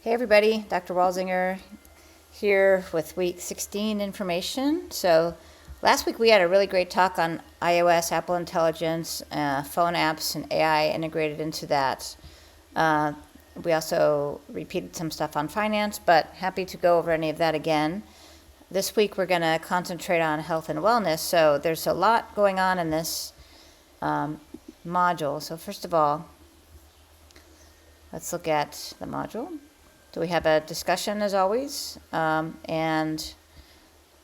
Hey everybody, Dr. Walzinger here with week 16 information. So last week we had a really great talk on iOS, Apple Intelligence, phone apps, and AI integrated into that. We also repeated some stuff on finance, but happy to go over any of that again. This week we're going to concentrate on health and wellness. So there's a lot going on in this module. So first of all, let's look at the module. So we have a discussion as always, and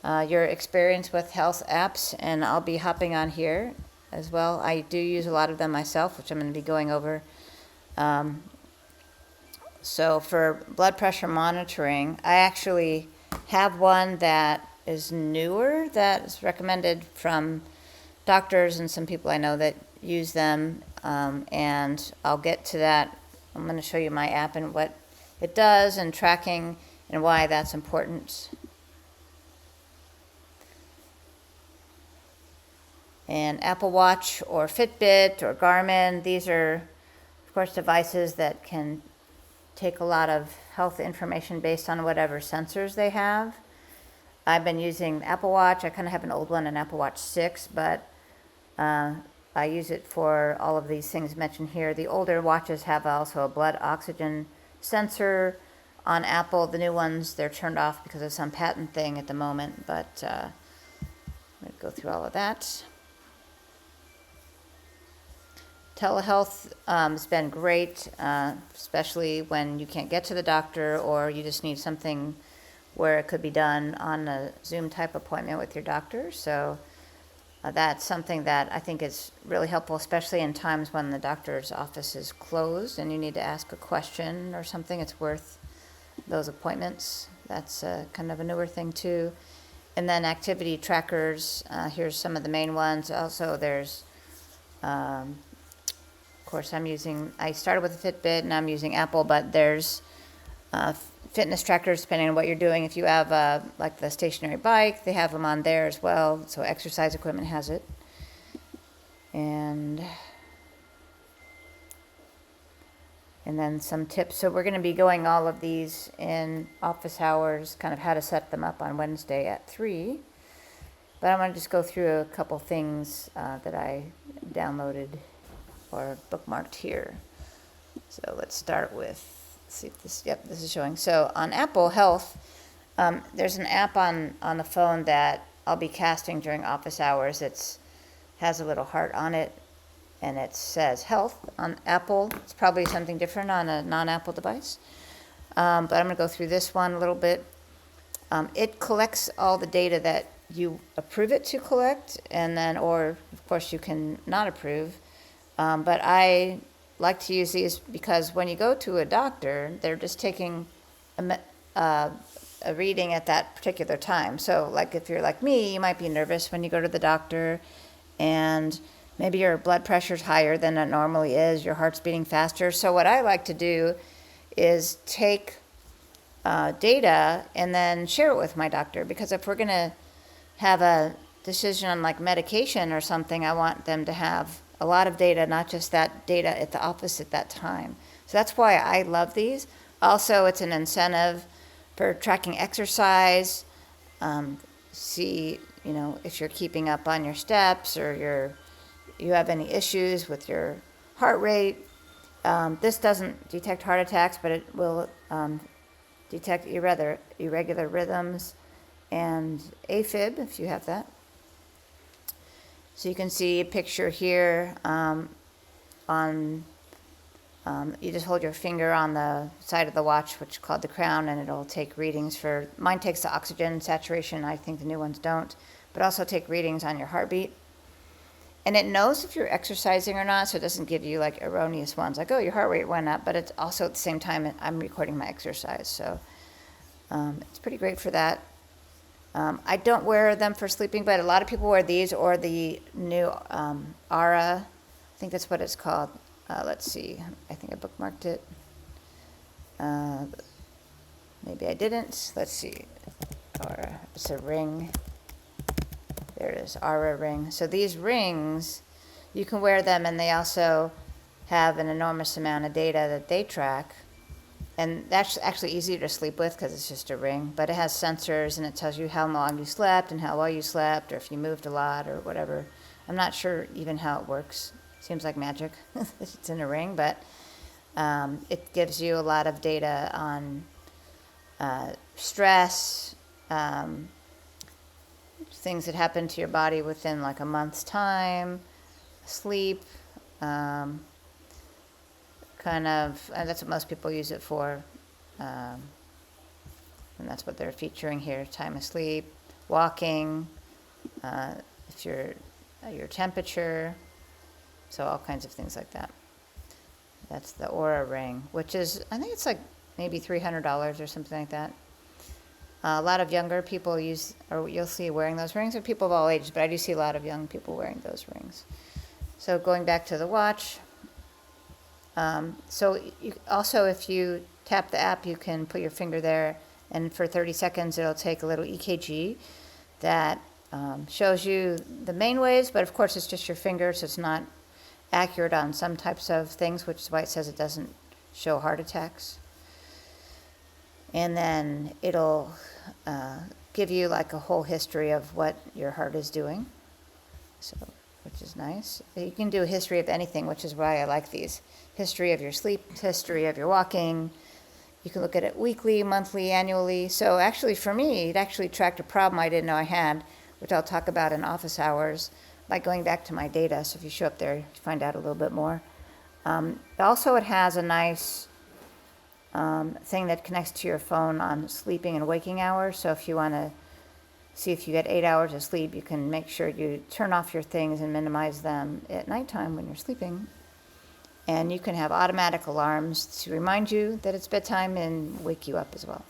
your experience with health apps, and I'll be hopping on here as well. I do use a lot of them myself, which I'm going to be going over. So for blood pressure monitoring, I actually have one that is newer that is recommended from doctors and some people I know that use them, and I'll get to that. I'm going to show you my app and what it does and tracking and why that's important. And Apple Watch or Fitbit or Garmin, these are, of course, devices that can take a lot of health information based on whatever sensors they have. I've been using the Apple Watch. I kind of have an old one, an Apple Watch 6, but I use it for all of these things mentioned here. The older watches have also a blood oxygen sensor. On Apple, the new ones, they're turned off because of some patent thing at the moment, but I'm going to go through all of that. Telehealth has been great, especially when you can't get to the doctor or you just need something where it could be done on a Zoom type appointment with your doctor. So that's something that I think is really helpful, especially in times when the doctor's office is closed and you need to ask a question or something. It's worth those appointments. That's kind of a newer thing too. And then activity trackers, here's some of the main ones. Also there's, of course I started with a Fitbit and I'm using Apple, but there's fitness trackers depending on what you're doing. If you have like the stationary bike, they have them on there as well. So exercise equipment has it. And then some tips. So we're going to be going all of these in office hours, kind of how to set them up on Wednesday at 3. But I'm going to just go through a couple things that I downloaded or bookmarked here. So let's start with, see if this, yep, this is showing. So on Apple Health, there's an app on the phone that I'll be casting during office hours. It has a little heart on it, and it says Health. On Apple, it's probably something different on a non-Apple device. But I'm going to go through this one a little bit. It collects all the data that you approve it to collect, and then, or of course you can not approve. But I like to use these because when you go to a doctor, they're just taking a reading at that particular time. So like if you're like me, you might be nervous when you go to the doctor and maybe your blood pressure's higher than it normally is, your heart's beating faster. So what I like to do is take data and then share it with my doctor, because if we're going to have a decision on like medication or something, I want them to have a lot of data, not just that data at the office at that time. So that's why I love these. Also, it's an incentive for tracking exercise. See, if you're keeping up on your steps or you have any issues with your heart rate. This doesn't detect heart attacks, but it will detect irregular rhythms and AFib if you have that. So you can see a picture here you just hold your finger on the side of the watch, which is called the crown, and it'll take readings for, mine takes the oxygen saturation, I think the new ones don't, but also take readings on your heartbeat. And it knows if you're exercising or not, so it doesn't give you like erroneous ones, like, oh, your heart rate went up, but it's also at the same time I'm recording my exercise. So it's pretty great for that. I don't wear them for sleeping, but a lot of people wear these or the new Aura. I think that's what it's called. Let's see. I think I bookmarked it. Maybe I didn't. Let's see. Aura. It's a ring. There it is. Aura ring. So these rings, you can wear them, and they also have an enormous amount of data that they track. and that's actually easier to sleep with because it's just a ring, but it has sensors and it tells you how long you slept and how well you slept, or if you moved a lot or whatever. I'm not sure even how it works. Seems like magic. It's in a ring, but it gives you a lot of data on stress, things that happen to your body within like a month's time, sleep, kind of, and that's what most people use it for. And that's what they're featuring here: time of sleep, walking, if your temperature, so all kinds of things like that. That's the Aura ring, which is, I think it's like maybe $300 or something like that. A lot of younger people use, or you'll see wearing those rings, or people of all ages, but I do see a lot of young people wearing those rings. So going back to the watch, so you, also if you tap the app, you can put your finger there, and for 30 seconds it'll take a little EKG that shows you the main waves, but of course it's just your finger, so it's not accurate on some types of things, which is why it says it doesn't show heart attacks. And then it'll give you like a whole history of what your heart is doing, so, which is nice. You can do a history of anything, which is why I like these. History of your sleep, history of your walking. You can look at it weekly, monthly, annually. So actually for me, it actually tracked a problem I didn't know I had, which I'll talk about in office hours by going back to my data. So if you show up there, you find out a little bit more. Also, it has a nice thing that connects to your phone on sleeping and waking hours. So if you want to see if you get 8 hours of sleep, you can make sure you turn off your things and minimize them at nighttime when you're sleeping. And you can have automatic alarms to remind you that it's bedtime and wake you up as well.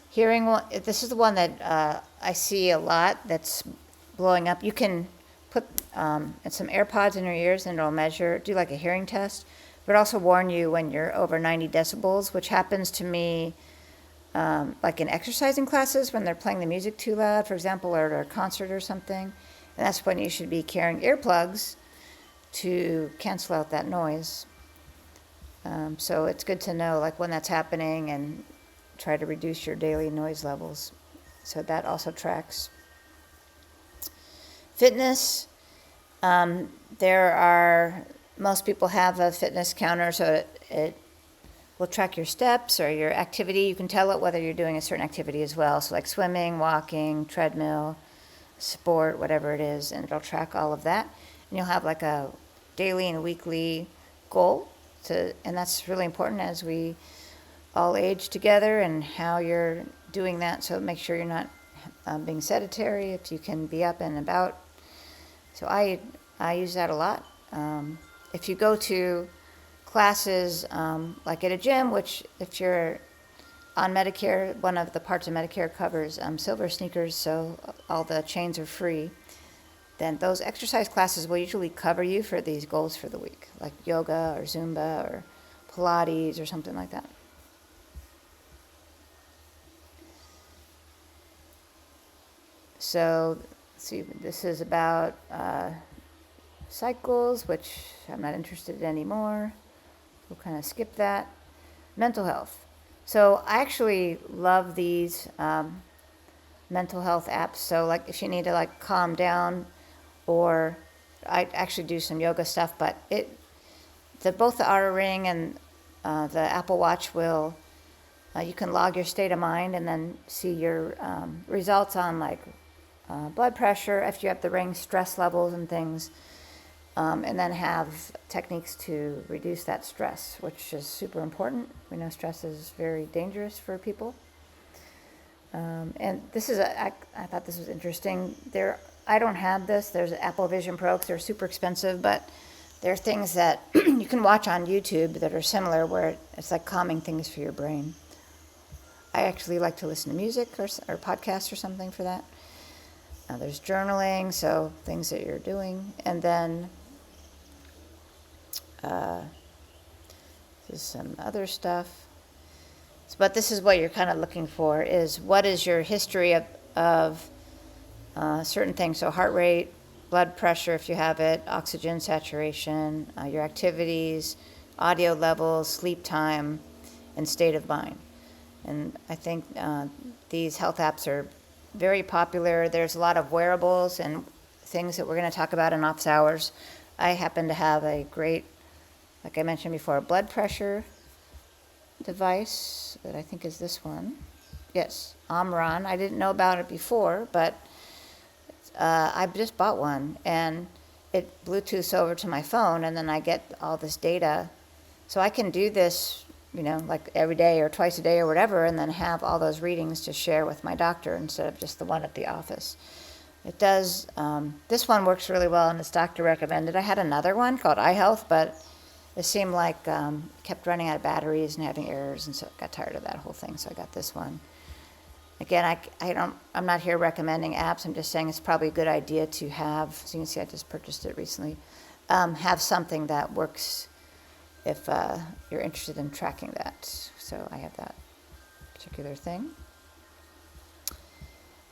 Hearing, this is the one that I see a lot that's blowing up. You can put some AirPods in your ears and it'll measure, do like a hearing test, but also warn you when you're over 90 decibels, which happens to me like in exercising classes when they're playing the music too loud, for example, or at a concert or something. And that's when you should be carrying earplugs to cancel out that noise. So it's good to know like when that's happening and try to reduce your daily noise levels. So that also tracks. Fitness, most people have a fitness counter, so it will track your steps or your activity. You can tell it whether you're doing a certain activity as well, so like swimming, walking, treadmill, sport, whatever it is, and it'll track all of that. And you'll have like a daily and weekly goal, and that's really important as we all age together and how you're doing that, so make sure you're not being sedentary, if you can be up and about. So I use that a lot. If you go to classes like at a gym, which if you're on Medicare, one of the parts of Medicare covers silver sneakers, so all the chains are free, then those exercise classes will usually cover you for these goals for the week, like yoga or Zumba or Pilates or something like that. So, see, this is about cycles, which I'm not interested in anymore. We'll kind of skip that. Mental health. So I actually love these mental health apps. So like if you need to like calm down, or I actually do some yoga stuff, but both the Oura Ring and the Apple Watch will, you can log your state of mind and then see your results on like blood pressure, if you have the ring, stress levels and things, and then have techniques to reduce that stress, which is super important. We know stress is very dangerous for people. And this is, I thought this was interesting. I don't have this. There's Apple Vision Pro, because they're super expensive, but there are things that you can watch on YouTube that are similar, where it's like calming things for your brain. I actually like to listen to music or podcasts or something for that. There's journaling, so things that you're doing. And then there's some other stuff. But this is what you're kind of looking for, is what is your history of certain things. So heart rate, blood pressure if you have it, oxygen saturation, your activities, audio levels, sleep time, and state of mind. And I think these health apps are very popular. There's a lot of wearables and things that we're going to talk about in office hours. I happen to have a great, like I mentioned before, a blood pressure device that I think is this one. Yes, Omron. I didn't know about it before, but I just bought one, and it Bluetooths over to my phone, and then I get all this data. So I can do this, like every day or twice a day or whatever, and then have all those readings to share with my doctor instead of just the one at the office. It does, this one works really well, and it's doctor recommended. I had another one called iHealth, but it seemed like it kept running out of batteries and having errors, and so I got tired of that whole thing, so I got this one. Again, I'm not here recommending apps. I'm just saying it's probably a good idea to have, so you can see I just purchased it recently, have something that works if you're interested in tracking that. So I have that particular thing.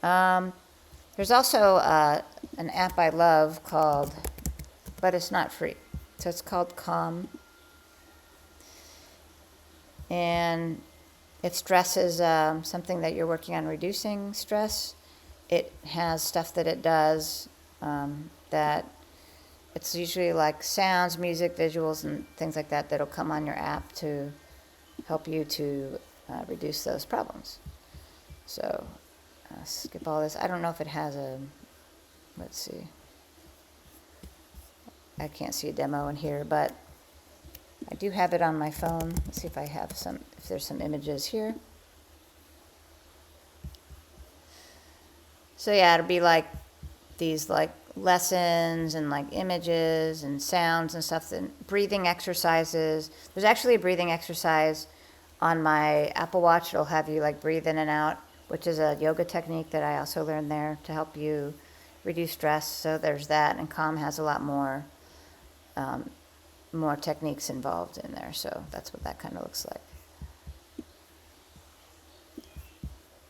There's also an app I love called, but it's not free. So it's called Calm. And if stress is something that you're working on reducing stress, it has stuff that it does that it's usually like sounds, music, visuals, and things like that that'll come on your app to help you to reduce those problems. So skip all this. I don't know if it has a, let's see. I can't see a demo in here, but I do have it on my phone. Let's see if I have if there's some images here. So yeah, it'll be like these like lessons and like images and sounds and stuff, and breathing exercises. There's actually a breathing exercise on my Apple Watch. It'll have you like breathe in and out, which is a yoga technique that I also learned there to help you reduce stress. So there's that, and Calm has a lot more techniques involved in there. So that's what that kind of looks like.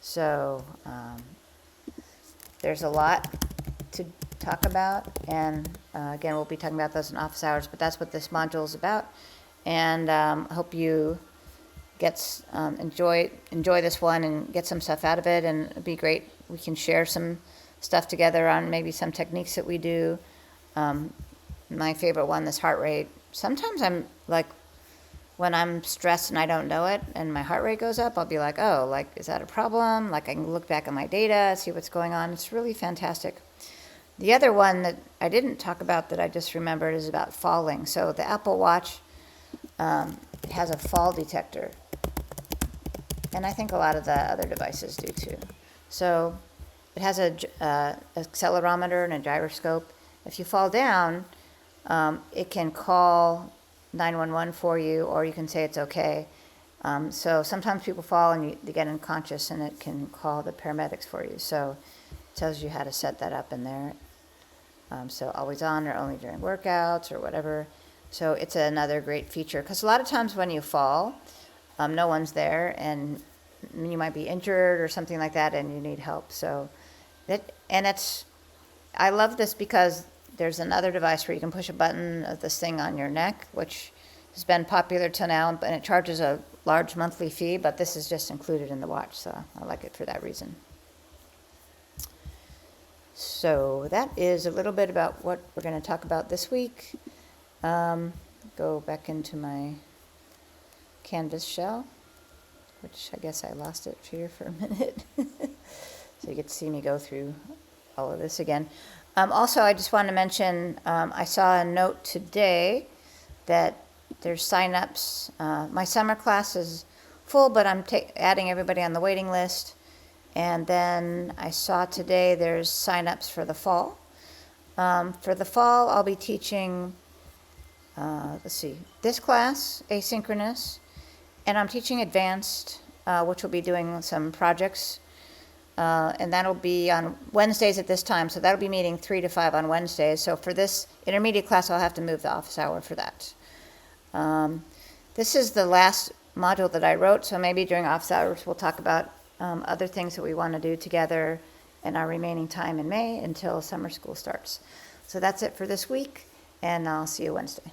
So there's a lot to talk about, and again, we'll be talking about those in office hours, but that's what this module is about. And I hope you enjoy this one and get some stuff out of it, and it'd be great. We can share some stuff together on maybe some techniques that we do. My favorite one, this heart rate. Sometimes I'm like, when I'm stressed and I don't know it and my heart rate goes up, I'll be like, oh, like, is that a problem? Like, I can look back at my data, see what's going on. It's really fantastic. The other one that I didn't talk about that I just remembered is about falling. So the Apple Watch has a fall detector. And I think a lot of the other devices do too. So it has a accelerometer and a gyroscope. If you fall down, it can call 911 for you, or you can say it's okay. So sometimes people fall and they get unconscious, and it can call the paramedics for you. So it tells you how to set that up in there. So always on or only during workouts or whatever. So it's another great feature, because a lot of times when you fall, no one's there, and you might be injured or something like that, and you need help. So I love this because there's another device where you can push a button of this thing on your neck, which has been popular till now, and it charges a large monthly fee, but this is just included in the watch, so I like it for that reason. So that is a little bit about what we're going to talk about this week. Go back into my Canvas shell, which I guess I lost it here for a minute. So you get to see me go through all of this again. Also, I just want to mention, I saw a note today that there's sign-ups. My summer class is full, but I'm adding everybody on the waiting list. And then I saw today there's sign-ups for the fall. For the fall, I'll be teaching, this class, asynchronous, and I'm teaching advanced, which will be doing some projects. And that'll be on Wednesdays at this time, so that'll be meeting 3 to 5 on Wednesdays. So for this intermediate class, I'll have to move the office hour for that. This is the last module that I wrote, so maybe during office hours we'll talk about other things that we want to do together in our remaining time in May until summer school starts. So that's it for this week, and I'll see you Wednesday.